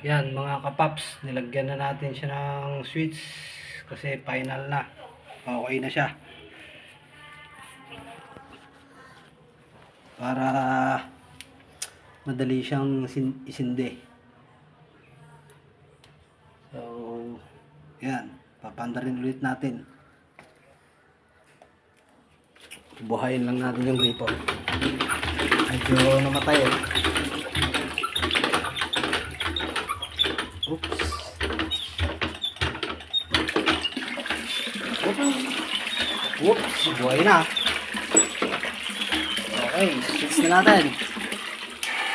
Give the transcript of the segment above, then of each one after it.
Yan mga kapaps, nilagyan na natin siya ng switch kasi final na. Okay na siya. Para madali siyang isindi. So, yan. Papandarin ulit natin. Buhayin lang natin yung gripo. Medyo namatay eh. Oops. Oops. Buhay na. Okay, switch na natin.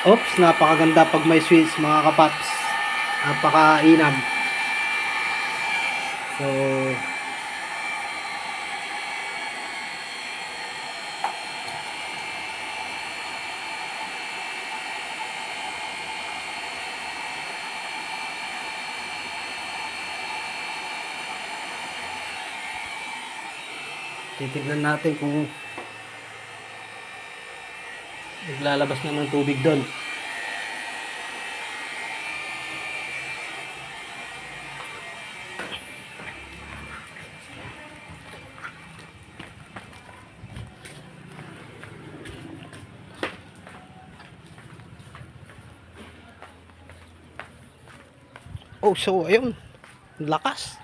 Oops, napakaganda pag may switch mga kapaps. Napaka-inam. So, titignan natin kung naglalabas na ng tubig doon. Oh, so ayun. Lakas.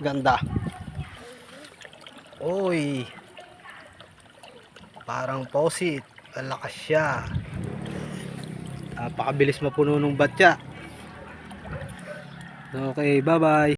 Ganda. Oy. Parang posit. Lakas siya. Napakabilis mapuno ng batya. Okay, bye-bye.